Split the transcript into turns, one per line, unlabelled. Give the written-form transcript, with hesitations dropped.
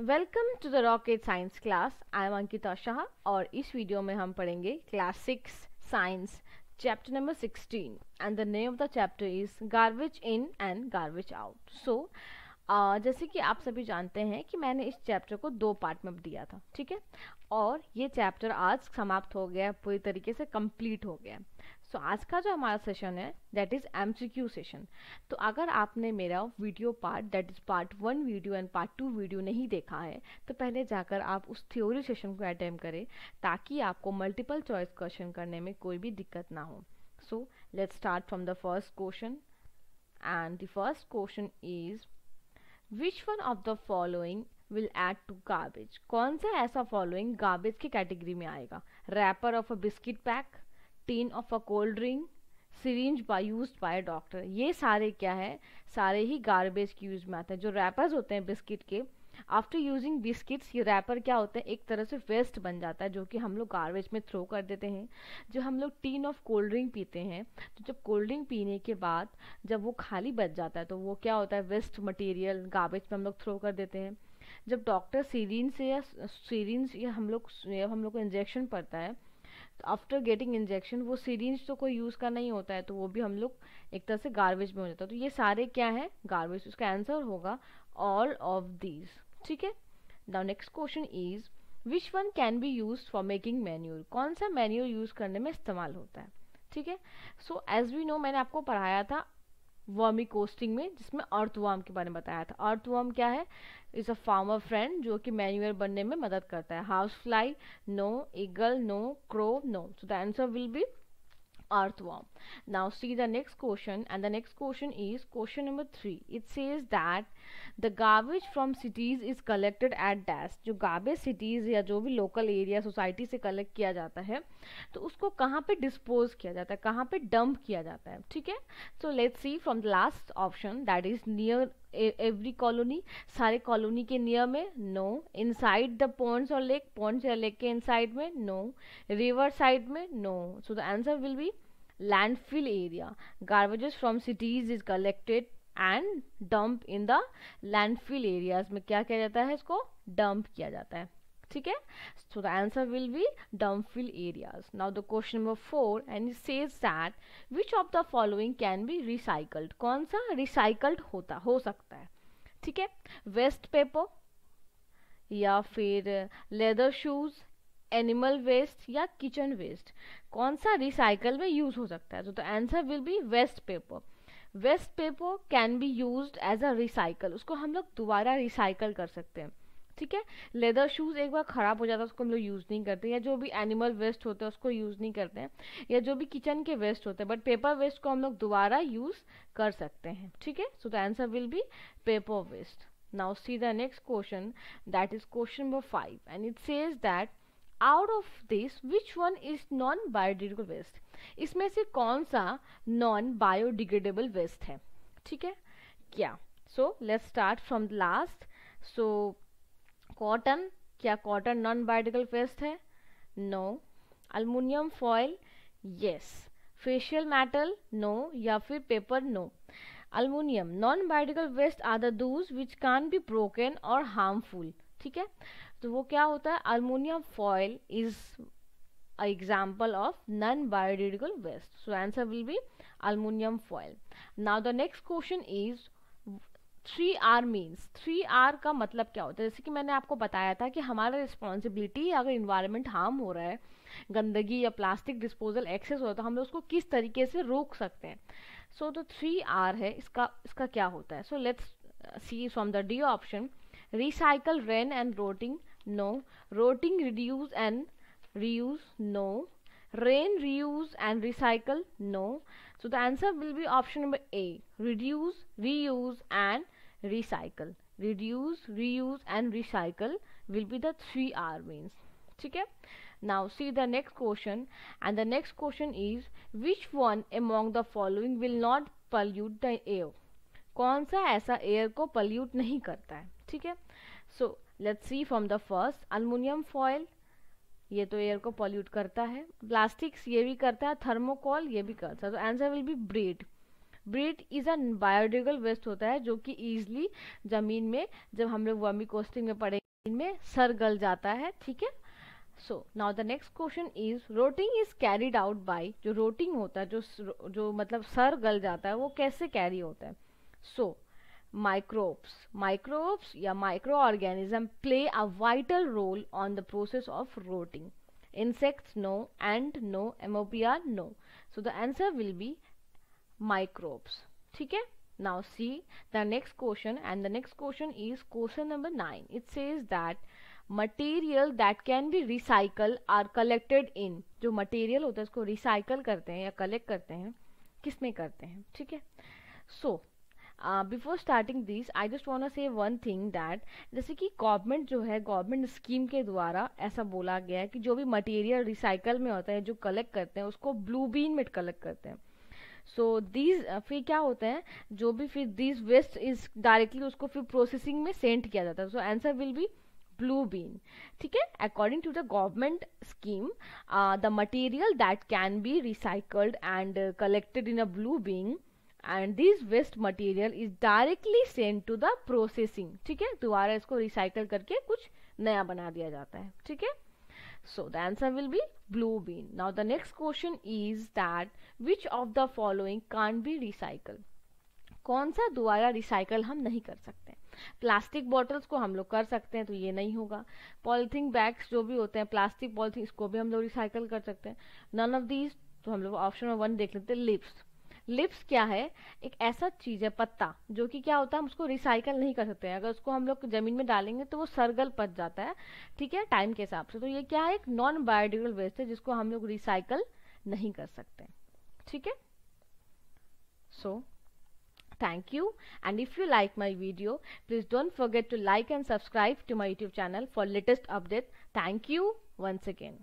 Welcome to the rocket science class. I am Ankita Shah और इस वीडियो में हम पढ़ेंगे class 6 science chapter number 16 and the name of the chapter is garbage in and garbage out. So जैसे कि आप सभी जानते हैं कि मैंने इस चैप्टर को 2 पार्ट में दिया था, ठीक है, और ये चैप्टर आज समाप्त हो गया, पूरी तरीके से कंप्लीट हो गया। सो आज का जो हमारा सेशन है दैट इज एमसीक्यू सेशन। तो अगर आपने मेरा video part that is part 1 video and part 2 video नहीं देखा है तो पहले जाकर आप उस थ्योरी सेशन को अटेम्प्ट करें ताकि आपको मल्टीपल चॉइस क्वेश्चन करने में कोई भी दिक्कत ना हो। So let's start from the first question and the first question is which one of the following will add to garbage. कौन सा ऐसा फॉलोइंग गार्बेज की कैटेगरी में आएगा? Wrapper of a biscuit pack, tin of a cold drink, syringe used by doctor. ये सारे क्या है? सारे ही गार्बेज की यूज में आते हैं। जो रैपर्स होते हैं बिस्किट के, आफ्टर यूजिंग बिस्किट्स ये रैपर क्या होते हैं, एक तरह से वेस्ट बन जाता है जो कि हम लोग गार्बेज में थ्रो कर देते हैं। जो हम लोग टीन ऑफ कोल्ड ड्रिंक पीते हैं तो जब कोल्ड ड्रिंक पीने के बाद जब वो खाली बच जाता है तो वो क्या होता है, वेस्ट मटेरियल गार्बेज में हम लोग थ्रो कर देते हैं। जब डॉक्टर सीरिंज या हम लोग को इंजेक्शन पड़ता है तो आफ्टर गेटिंग इंजेक्शन वो सिरिंज तो कोई यूज़ का नहीं होता है तो वो भी हम लोग एक तरह से गार्बेज में हो जाता है। तो ये सारे क्या है? गार्बेज। उसका आंसर होगा ऑल ऑफ दीज, ठीक है। Now next question is which one can be use for making manure. कौन सा मैन्यूर यूज करने में इस्तेमाल होता है? ठीक है। सो एज वी नो, मैंने आपको पढ़ाया था वर्मी कोस्टिंग में जिसमें अर्थवर्म के बारे में बताया था। अर्थवर्म क्या है? इज अ फार्मर फ्रेंड जो कि मैन्यूअर बनने में मदद करता है। House fly no, eagle no, crow no. So the answer will be earthworm. Now see the next question, and the next question is question number 3. It says that the garbage from cities is collected at dash. जो garbage cities या जो भी local area society से collect किया जाता है तो उसको कहाँ पे डिस्पोज किया जाता है, कहाँ पे डंप किया जाता है, ठीक है। So let's see from the last option that is near every colony. सारे कॉलोनी के नियर में नो, इनसाइड द पॉन्ड्स और लेक, पॉन्ड्स या लेक के इनसाइड में नो, रिवर साइड में no. So the answer will be landfill area. Garbages from cities is collected and dumped in the landfill areas. में क्या किया जाता है? इसको dump किया जाता है, ठीक है। So the answer will be dumpfill areas. Now the question number 4 and it says that which of the following can be recycled. कौन सा recycled हो सकता है, ठीक है। वेस्ट पेपर या फिर लेदर शूज, एनिमल वेस्ट या किचन वेस्ट, कौन सा रिसाइकल में यूज हो सकता है? तो the answer will be waste paper. Waste paper can be used as a recycle. उसको हम लोग दोबारा रिसाइकल कर सकते हैं, ठीक है। लेदर शूज एक बार खराब हो जाता है उसको हम लोग यूज नहीं करते, या जो भी एनिमल वेस्ट होते हैं उसको यूज नहीं करते हैं, या जो भी किचन के वेस्ट होते हैं, बट पेपर वेस्ट को हम लोग दोबारा यूज कर सकते हैं, ठीक है। So the answer will be paper waste. Now see the next question that is question number 5 and it says that out of this which one is non biodegradable waste. इसमें से कौन सा नॉन बायोडिग्रेडेबल वेस्ट है, ठीक है क्या? So let's start from the last. So cotton, क्या cotton non biodegradable waste है? No. Aluminium foil, yes. Facial metal, no. या फिर paper, no. Aluminium non biodegradable waste are the those which can be broken और harmful, ठीक है। तो वो क्या होता है? Aluminium foil is a example of non biodegradable waste. So answer will be aluminium foil. Now the next question is 3R means. 3R का मतलब क्या होता है? जैसे कि मैंने आपको बताया था कि हमारा रिस्पॉन्सिबिलिटी है, अगर इन्वायरमेंट हार्म हो रहा है, गंदगी या प्लास्टिक डिस्पोजल एक्सेस हो रहा है तो हम लोग उसको किस तरीके से रोक सकते हैं। सो तो 3R है, इसका क्या होता है? So let's see from the D option. Recycle, rain and rotting, no. Rotting, reduce and reuse, no. Rain, reuse and recycle, no. So the answer will be option number A, reduce, reuse and recycle. Reduce, reuse and recycle will be the 3R means, ठीक है। Now see the next question and the next question is which one among the following will not pollute the air. कौन सा ऐसा air को pollute नहीं करता है, ठीक है। So let's see from the first. Aluminium foil ये तो एयर को पॉल्यूट करता है, प्लास्टिक्स ये भी करता है, थर्मोकॉल ये भी करता है। तो answer will be bread. Bread is a biodegradable waste होता है जो कि ईजिली जमीन में, जब हम लोग वर्मी कोस्टिंग में पढ़ेंगे इनमें सर गल जाता है, ठीक है। So now the next question is rotting is carried out by, जो रोटिंग होता है, जो मतलब सर गल जाता है, वो कैसे कैरी होता है। सो माइक्रोब्स या micro organism play a vital role on the process of rotting. Insects no, and no, amphibia no. So the answer will be microbes, ठीक है। Now see the next question, and the next question is question number 9. It says that material that can be recycled are collected in, जो material होता है उसको recycle करते हैं या collect करते हैं, किस में करते हैं, ठीक है। So before starting this I just want to say one thing that, जैसे कि गवर्नमेंट जो है, गवर्नमेंट स्कीम के द्वारा ऐसा बोला गया है कि जो भी मटेरियल रिसाइकल में होता है, जो कलेक्ट करते हैं, उसको ब्लू बीन में कलेक्ट करते हैं। सो दीज फिर क्या होता है, जो भी फिर दीज वेस्ट इज डायरेक्टली उसको फिर प्रोसेसिंग में सेंड किया जाता है। So answer will be blue bin, ठीक है। According to the government scheme, the material that can be recycled and collected in a blue bin and this waste material is directly sent to the processing, ठीक है। दोबारा इसको recycle करके कुछ नया बना दिया जाता है, ठीक है। so the answer will be blue bean. Now the next question is that which of the following can't be recycled, कौन सा दोबारा रिसाइकल हम नहीं कर सकते। प्लास्टिक बॉटल्स को हम लोग कर सकते हैं, तो ये नहीं होगा। पॉलिथीन बैग्स जो भी होते हैं, प्लास्टिक पॉलिथीन, इसको भी हम लोग रिसाइकल कर सकते हैं। नन ऑफ दीज, तो हम लोग ऑप्शन नंबर 1 देख लेते हैं। लिप्स क्या है, एक ऐसा चीज है, पत्ता, जो कि क्या होता है, हम उसको रिसाइकल नहीं कर सकते हैं। अगर उसको हम लोग जमीन में डालेंगे तो वो सरगल पच जाता है, ठीक है, टाइम के हिसाब से। तो ये क्या है, एक नॉन बायोडिग्रेडेबल वेस्ट है जिसको हम लोग रिसाइकल नहीं कर सकते, ठीक है। सो thank you, and if you like my video, please don't forget to like and subscribe to my YouTube channel for latest update. Thank you once again.